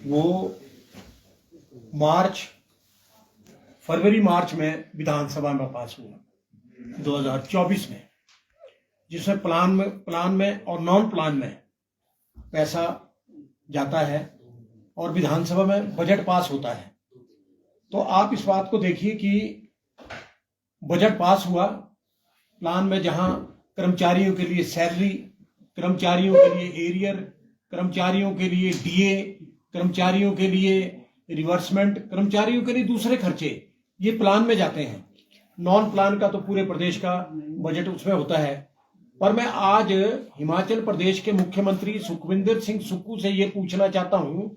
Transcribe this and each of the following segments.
वो फरवरी मार्च में विधानसभा में पास हुआ 2024 में, जिसमें प्लान में और नॉन प्लान में पैसा जाता है और विधानसभा में बजट पास होता है। तो आप इस बात को देखिए कि बजट पास हुआ, प्लान में जहां कर्मचारियों के लिए सैलरी, कर्मचारियों के लिए एरियर, कर्मचारियों के लिए डीए, कर्मचारियों के लिए रिवर्समेंट, कर्मचारियों के लिए दूसरे खर्चे, ये प्लान में जाते हैं। नॉन प्लान का तो पूरे प्रदेश का बजट उसमें होता है। पर मैं आज हिमाचल प्रदेश के मुख्यमंत्री सुखविंदर सिंह सुक्खू से ये पूछना चाहता हूं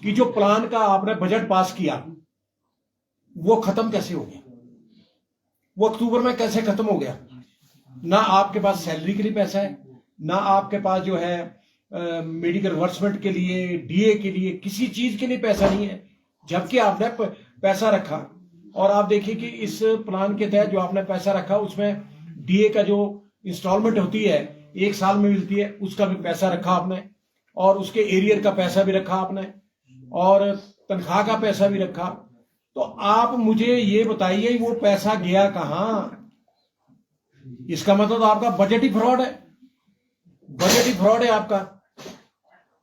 कि जो प्लान का आपने बजट पास किया वो खत्म कैसे हो गया? वो अक्टूबर में कैसे खत्म हो गया? ना आपके पास सैलरी के लिए पैसा है, ना आपके पास जो है मेडिकल रिवर्समेंट के लिए, डीए के लिए, किसी चीज के लिए पैसा नहीं है, जबकि आपने पैसा रखा। और आप देखिए कि इस प्लान के तहत जो आपने पैसा रखा उसमें डीए का जो इंस्टॉलमेंट होती है 1 साल में मिलती है, उसका भी पैसा रखा आपने, और उसके एरियर का पैसा भी रखा आपने, और तनख्वाह का पैसा भी रखा। तो आप मुझे ये बताइए वो पैसा गया कहां? इसका मतलब आपका बजट ही फ्रॉड है, बजट ही फ्रॉड है आपका।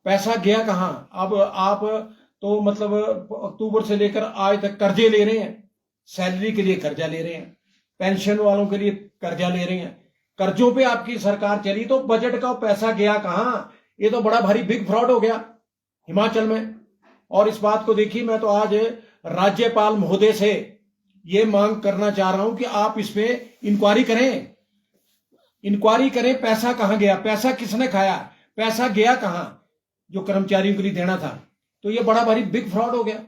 पैसा गया कहां? अब आप तो मतलब अक्टूबर से लेकर आज तक कर्जे ले रहे हैं, सैलरी के लिए कर्जा ले रहे हैं, पेंशन वालों के लिए कर्जा ले रहे हैं, कर्जों पे आपकी सरकार चली। तो बजट का पैसा गया कहां? ये तो बड़ा भारी बिग फ्रॉड हो गया हिमाचल में। और इस बात को देखिए, मैं तो आज राज्यपाल महोदय से ये मांग करना चाह रहा हूं कि आप इस पे इंक्वायरी करें, इंक्वायरी करें, पैसा कहां गया, पैसा किसने खाया, पैसा गया कहां जो कर्मचारियों के लिए देना था। तो ये बड़ा भारी बिग फ्रॉड हो गया,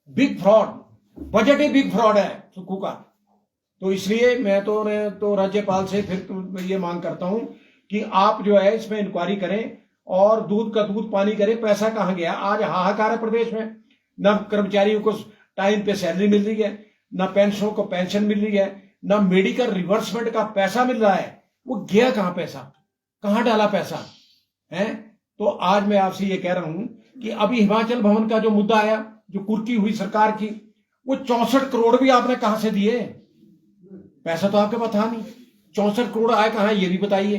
बिग फ्रॉड, बजट ही बिग फ्रॉड है सुक्खू का। तो इसलिए मैं तो राज्यपाल से फिर ये मांग करता हूं कि आप जो है इसमें इंक्वायरी करें और दूध का दूध पानी करें, पैसा कहां गया। आज हाहाकार है प्रदेश में, न कर्मचारियों को टाइम पे सैलरी मिल रही है, न पेंशनों को पेंशन मिल रही है, न मेडिकल रिवर्समेंट का पैसा मिल रहा है। वो गया कहां पैसा, कहां डाला पैसा है? तो आज मैं आपसे ये कह रहा हूं कि अभी हिमाचल भवन का जो मुद्दा आया, जो कुर्की हुई सरकार की, वो 64 करोड़ भी आपने कहां से दिए? पैसा तो आपके पास था नहीं, 64 करोड़ आए कहां ये भी बताइए।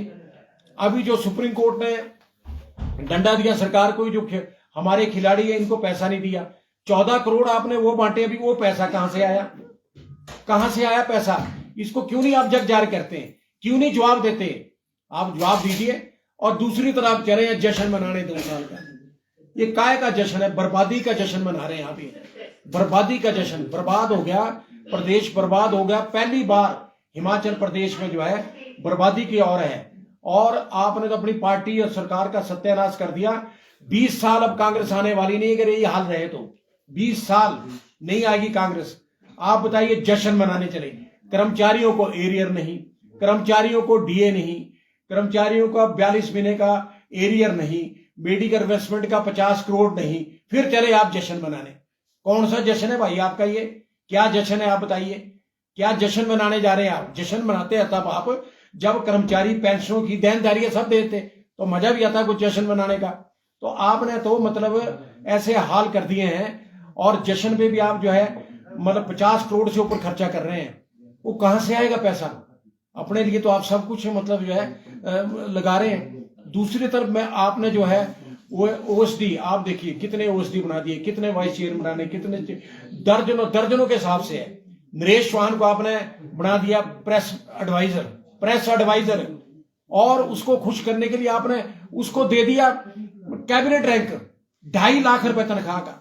अभी जो सुप्रीम कोर्ट ने डंडा दिया सरकार को, जो हमारे खिलाड़ी है इनको पैसा नहीं दिया, 14 करोड़ आपने वो बांटे, अभी वो पैसा कहां से आया? कहां से आया पैसा? इसको क्यों नहीं आप जग जाहिर करते हैं, क्यों नहीं जवाब देते? आप जवाब दीजिए। और दूसरी तरफ चले हैं जश्न मनाने 2 साल का। ये काय का जश्न है? बर्बादी का जश्न मना रहे हैं यहाँ पे, बर्बादी का जश्न। बर्बाद हो गया प्रदेश, बर्बाद हो गया। पहली बार हिमाचल प्रदेश में जो है बर्बादी की ओर है। और आपने तो अपनी पार्टी और सरकार का सत्यानाश कर दिया। 20 साल अब कांग्रेस आने वाली नहीं, अगर ये हाल रहे तो 20 साल नहीं आएगी कांग्रेस। आप बताइए, जश्न मनाने चले, कर्मचारियों को एरियर नहीं, कर्मचारियों को डीए नहीं, कर्मचारियों का 42 महीने का एरियर नहीं, मेडिकल इन्वेस्टमेंट का 50 करोड़ नहीं, फिर चले आप जश्न मनाने। कौन सा जश्न है भाई आपका? ये क्या जश्न है? आप बताइए, क्या जश्न मनाने जा रहे हैं आप? जश्न मनाते हैं तब आप जब कर्मचारी पेंशनों की देनदारियां सब देते, तो मजा भी आता कुछ जश्न मनाने का। तो आपने तो मतलब ऐसे हाल कर दिए हैं। और जश्न पे भी आप जो है मतलब 50 करोड़ से ऊपर खर्चा कर रहे हैं। वो कहां से आएगा पैसा? अपने लिए तो आप सब कुछ मतलब जो है लगा रहे हैं। दूसरी तरफ में आपने जो है वो ओएसडी, आप देखिए कितने ओएसडी बना दिए, कितने वाइस चेयर बनाने, कितने दर्जनों के हिसाब से है। नरेश चौहान को आपने बना दिया प्रेस एडवाइजर, और उसको खुश करने के लिए आपने उसको दे दिया कैबिनेट रैंक, 2.5 लाख रुपए तनख्वाह का।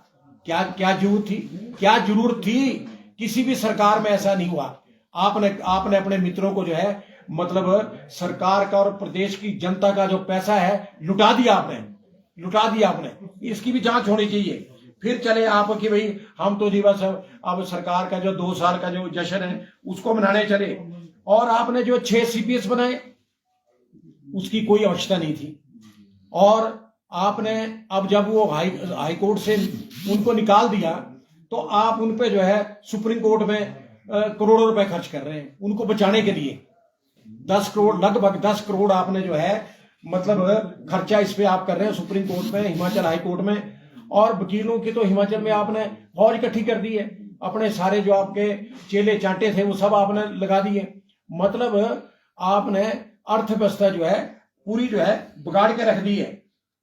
क्या जरूरत थी? क्या जरूरत थी? किसी भी सरकार में ऐसा नहीं हुआ। आपने अपने मित्रों को जो है मतलब सरकार का और प्रदेश की जनता का जो पैसा है लुटा दिया आपने। इसकी भी जांच होनी चाहिए। फिर चले आप कि भाई हम तो जी बस अब सरकार का जो 2 साल का जो जश्न है उसको मनाने चले। और आपने जो 6 सीपीएस बनाए उसकी कोई आवश्यकता नहीं थी। और आपने अब जब वो हाई कोर्ट से उनको निकाल दिया, तो आप उन पे जो है सुप्रीम कोर्ट में करोड़ों रुपए खर्च कर रहे हैं उनको बचाने के लिए। 10 करोड़, लगभग 10 करोड़ आपने जो है मतलब खर्चा इस पे आप कर रहे हैं सुप्रीम कोर्ट में, हिमाचल हाई कोर्ट में, और वकीलों की तो हिमाचल में आपने फौज इकट्ठी कर दी है, अपने सारे जो आपके चेले चांटे थे वो सब आपने लगा दिए। मतलब आपने अर्थव्यवस्था जो है पूरी जो है बिगाड़ के रख दी है।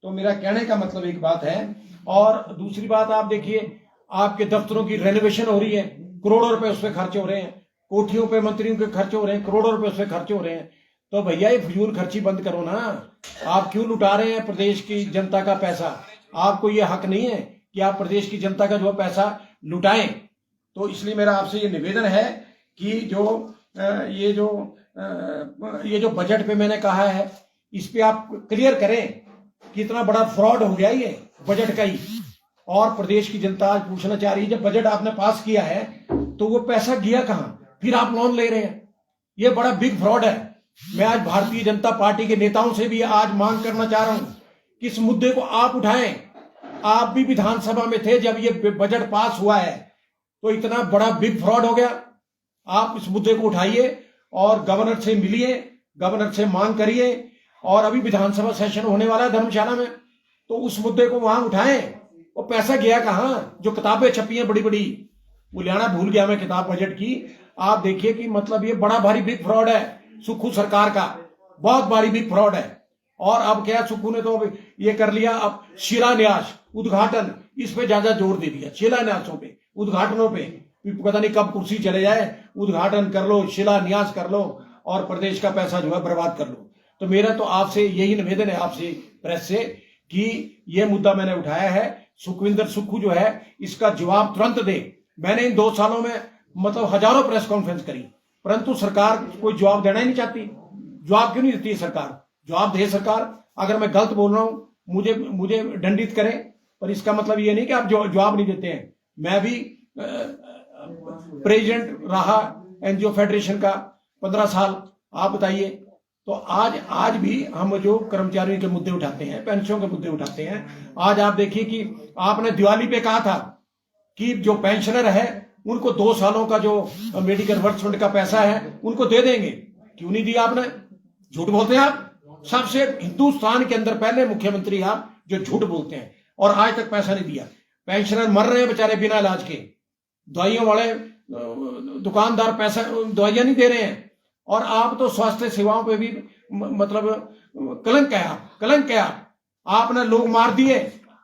तो मेरा कहने का मतलब एक बात है। और दूसरी बात आप देखिए, आपके दफ्तरों की रेनोवेशन हो रही है, करोड़ों रुपए उस पर खर्च हो रहे हैं, कोठियों पे मंत्रियों के खर्च हो रहे हैं, करोड़ों रुपए उस पर खर्च हो रहे हैं। तो भैया ये फिजूल खर्ची बंद करो ना। आप क्यों लुटा रहे हैं प्रदेश की जनता का पैसा? आपको ये हक नहीं है कि आप प्रदेश की जनता का जो पैसा लुटाएं। तो इसलिए मेरा आपसे ये निवेदन है कि ये जो बजट पे मैंने कहा है, इस पे आप क्लियर करें कि इतना बड़ा फ्रॉड हो गया ये बजट का ही। और प्रदेश की जनता आज पूछना चाह रही है, जब बजट आपने पास किया है तो वो पैसा गया कहां? फिर आप लोन ले रहे हैं, ये बड़ा बिग फ्रॉड है। मैं आज भारतीय जनता पार्टी के नेताओं से भी आज मांग करना चाह रहा हूं कि इस मुद्दे को आप उठाएं। आप भी विधानसभा में थे जब ये बजट पास हुआ है, तो इतना बड़ा बिग फ्रॉड हो गया। आप इस मुद्दे को उठाइए और गवर्नर से मिलिए, गवर्नर से मांग करिए। और अभी विधानसभा सेशन होने वाला है धर्मशाला में, तो उस मुद्दे को वहां उठाएं। वो पैसा गया कहां? जो किताबें छपी हैं बड़ी बड़ी, वो लेना भूल गया मैं किताब बजट की। आप देखिए कि मतलब ये बड़ा भारी बिग फ्रॉड है सुक्खू सरकार का, बहुत भारी बिग फ्रॉड है। और अब क्या, सुक्खू ने तो अब ये कर लिया, अब शिलान्यास उद्घाटन इस पे ज्यादा जोर दे दिया, शिलान्यासों पे, उद्घाटनों पे। पता नहीं कब कुर्सी चले जाए, उद्घाटन कर लो, शिलान्यास कर लो और प्रदेश का पैसा जो है बर्बाद कर लो। तो मेरा तो आपसे यही निवेदन है, आपसे प्रेस से, कि ये मुद्दा मैंने उठाया है, सुखविंदर सुक्खू जो है इसका जवाब तुरंत दे। मैंने इन 2 सालों में मतलब हजारों प्रेस कॉन्फ्रेंस करी, परंतु सरकार कोई जवाब देना ही नहीं चाहती। जवाब क्यों नहीं देती सरकार? जवाब दे सरकार। अगर मैं गलत बोल रहा हूं मुझे दंडित करें, पर इसका मतलब ये नहीं कि आप जवाब नहीं देते हैं। मैं भी प्रेसिडेंट रहा एनजीओ फेडरेशन का 15 साल, आप बताइए। तो आज भी हम जो कर्मचारियों के मुद्दे उठाते हैं, पेंशनों के मुद्दे उठाते हैं। आज आप देखिए कि आपने दिवाली पे कहा था कि जो पेंशनर है उनको 2 सालों का जो मेडिकल वर्क्स फंड का पैसा है उनको दे देंगे, क्यों नहीं दिया आपने? झूठ बोलते हैं आप। सबसे हिंदुस्तान के अंदर पहले मुख्यमंत्री आप जो झूठ बोलते हैं, और आज तक पैसा नहीं दिया। पेंशनर मर रहे हैं बेचारे बिना इलाज के, दवाइयों वाले दुकानदार पैसा दवाइयां नहीं दे रहे हैं। और आप तो स्वास्थ्य सेवाओं पे भी मतलब कलंक है। आपने लोग मार दिए,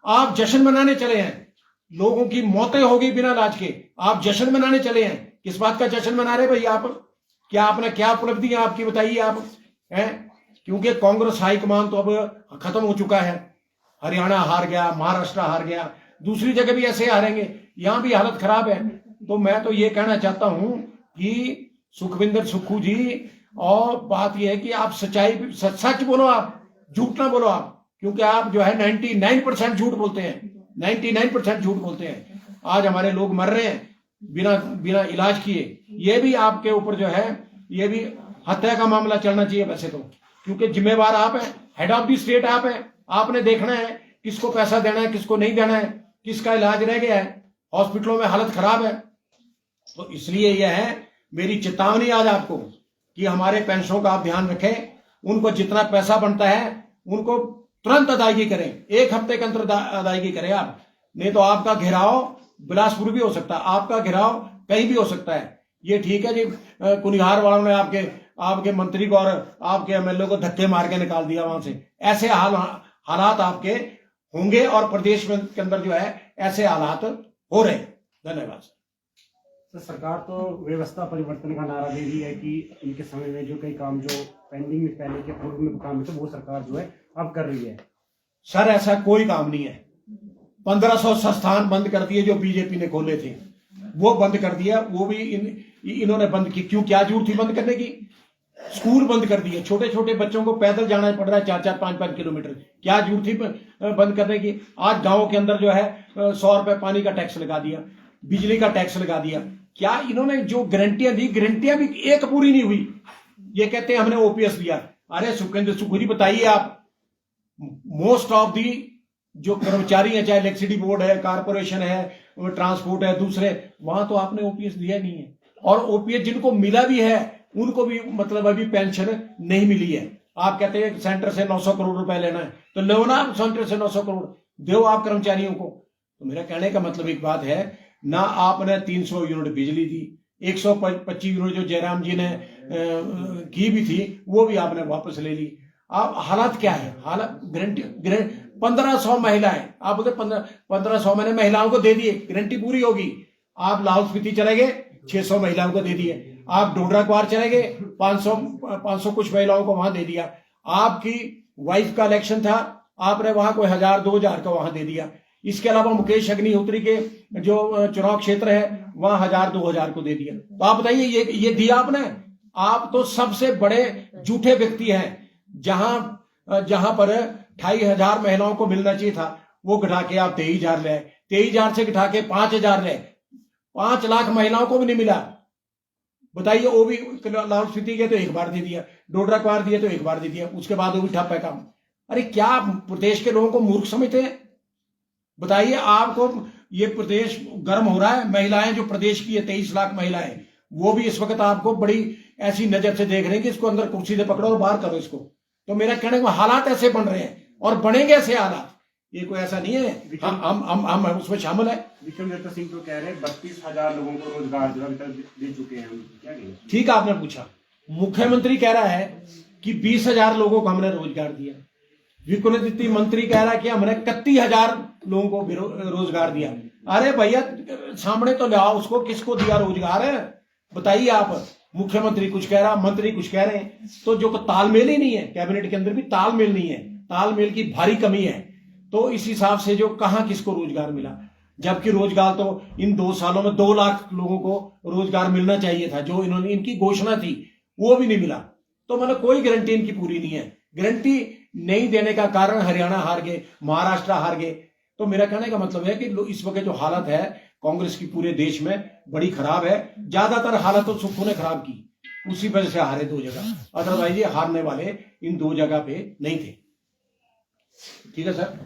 आप जश्न मनाने चले हैं। लोगों की मौतें हो गई बिना इलाज के, आप जश्न मनाने चले हैं। किस बात का जश्न मना रहे भाई आप? क्या आपने क्या उपलब्धियां आपकी बताइए आप हैं? क्योंकि कांग्रेस हाईकमान तो अब खत्म हो चुका है। हरियाणा हार गया, महाराष्ट्र हार गया, दूसरी जगह भी ऐसे हारेंगे, यहां भी हालत खराब है। तो मैं तो ये कहना चाहता हूं कि सुखविंदर सुक्खू जी, और बात यह है कि आप सच बोलो, आप झूठ ना बोलो आप, क्योंकि आप जो है 99% झूठ बोलते हैं, 99% झूठ बोलते हैं। आज हमारे लोग मर रहे हैं बिना इलाज किए। ये भी आपके ऊपर जो है, ये भी हत्या का मामला चलना चाहिए वैसे तो, क्योंकि जिम्मेवार आप हैं, हेड ऑफ द स्टेट आप हैं। आपने देखना है किसको पैसा देना है, किसको नहीं देना है, किसका इलाज रह गया है, हॉस्पिटलों में हालत खराब है। तो इसलिए यह है मेरी चेतावनी आज आपको कि हमारे पेंशनों का आप ध्यान रखें। उनको जितना पैसा बनता है उनको तुरंत अदायगी करें, 1 हफ्ते के अंदर अदायगी करें आप। नहीं तो आपका घेराव बिलासपुर भी हो सकता है, आपका घेराव कहीं भी हो सकता है। ये ठीक है जी, कुनिहार वालों ने आपके मंत्री को और आपके एमएलए को धक्के मार के निकाल दिया वहां से। ऐसे हालात आपके होंगे और प्रदेश में के अंदर जो है ऐसे हालात हो रहे हैं। धन्यवाद। तो सरकार तो व्यवस्था परिवर्तन का नारा दे रही है कि इनके समय में जो कई काम जो पेंडिंग में पहले के पूर्व में काम थे वो सरकार जो है अब कर रही है। सर ऐसा कोई काम नहीं है। 1500 संस्थान बंद कर दिए जो बीजेपी ने खोले थे, वो बंद कर दिया। वो भी इन्होंने बंद की। क्यों, क्या जरूरत थी बंद करने की? स्कूल बंद कर दिए, छोटे छोटे बच्चों को पैदल जाना पड़ रहा है 4-4, 5-5 किलोमीटर। क्या जरूरत थी बंद करने की? आज गांव के अंदर जो है 100 रुपए पानी का टैक्स लगा दिया, बिजली का टैक्स लगा दिया। क्या इन्होंने जो गारंटियां दी, गारंटियां भी एक पूरी नहीं हुई। ये कहते हैं हमने ओपीएस दिया। अरे सुखविंदर सुक्खू जी बताइए आप, मोस्ट ऑफ दी जो कर्मचारी है, चाहे इलेक्ट्रिसिटी बोर्ड है, कारपोरेशन है, ट्रांसपोर्ट है, दूसरे, वहां तो आपने ओपीएस दिया नहीं है। और ओपीएस जिनको मिला भी है उनको भी मतलब अभी पेंशन नहीं मिली है। आप कहते हैं सेंटर से 900 करोड़ रुपए लेना है, तो लो ना आप सेंटर से 900 करोड़ दो आप कर्मचारियों को। तो मेरा कहने का मतलब एक बात है ना, आपने 300 यूनिट बिजली दी, 125 यूनिट जो जयराम जी ने की भी थी वो भी आपने वापस ले ली। आप हालात क्या है, हालात गारंटी 1500 महिलाएं, आप बोलते 1500 मैंने महिलाओं को दे दिए, गारंटी पूरी होगी। आप लाहौल स्पीति चले गए, 600 महिलाओं को दे दिए। आप डोडरा क्वार चले गए, 500 कुछ महिलाओं को वहां दे दिया। आपकी वाइफ का इलेक्शन था, आपने वहां कोई 1000-2000 का वहां दे दिया। इसके अलावा मुकेश अग्निहोत्री के जो चुनाव क्षेत्र है वहां 1000-2000 को दे दिया। तो आप बताइए ये दिया आपने? आप तो सबसे बड़े झूठे व्यक्ति हैं। जहां पर 2500 महिलाओं को मिलना चाहिए था वो घटा के आप 23,000 ले, 23,000 से घटा के 5,000 ले, 5 लाख महिलाओं को भी नहीं मिला। बताइए, वो भी लाहौल स्पीति के तो एक बार दे दिया, डोडरा क्वार दिया तो एक बार दे दिया, उसके बाद वो भी ठप है काम। अरे क्या आप प्रदेश के लोगों को मूर्ख समझते हैं? बताइए, आपको ये प्रदेश गर्म हो रहा है। महिलाएं जो प्रदेश की है 23 लाख महिलाएं, वो भी इस वक्त आपको बड़ी ऐसी नजर से देख रहे हैं कि इसको अंदर कुर्सी से पकड़ो और बाहर करो इसको। तो मेरा कहने का हालात ऐसे बन रहे हैं और बनेंगे ऐसे हालात। ये कोई ऐसा नहीं है हम उसमें शामिल है। विक्रमदत्त सिंह तो कह रहे हैं 32,000 लोगों को रोजगार जो अभी तक दे चुके हैं हम, क्या कहेंगे? ठीक है, आपने पूछा। मुख्यमंत्री कह रहा है कि 20,000 लोगों को हमने रोजगार दिया। वित्त मंत्री कह रहा है कि हमने 31,000 लोगों को रोजगार दिया। अरे भैया, सामने तो ले आओ उसको, किसको दिया रोजगार है बताइए आप। मुख्यमंत्री कुछ कह रहा, मंत्री कुछ कह रहे हैं, तो जो तालमेल ही नहीं है, कैबिनेट के अंदर भी तालमेल नहीं है, तालमेल की भारी कमी है। तो इस हिसाब से जो कहां किसको रोजगार मिला, जबकि रोजगार तो इन 2 सालों में 2 लाख लोगों को रोजगार मिलना चाहिए था, जो इन्होंने इनकी घोषणा थी वो भी नहीं मिला। तो मतलब कोई गारंटी इनकी पूरी नहीं है। गारंटी नहीं देने का कारण हरियाणा हार गए, महाराष्ट्र हार गए। तो मेरा कहने का मतलब है कि इस वक्त जो हालत है कांग्रेस की पूरे देश में बड़ी खराब है। ज्यादातर हालत तो सुप्पू ने खराब की, उसी वजह से हारे 2 जगह, अदरवाइज ये हारने वाले इन 2 जगह पे नहीं थे। ठीक है सर।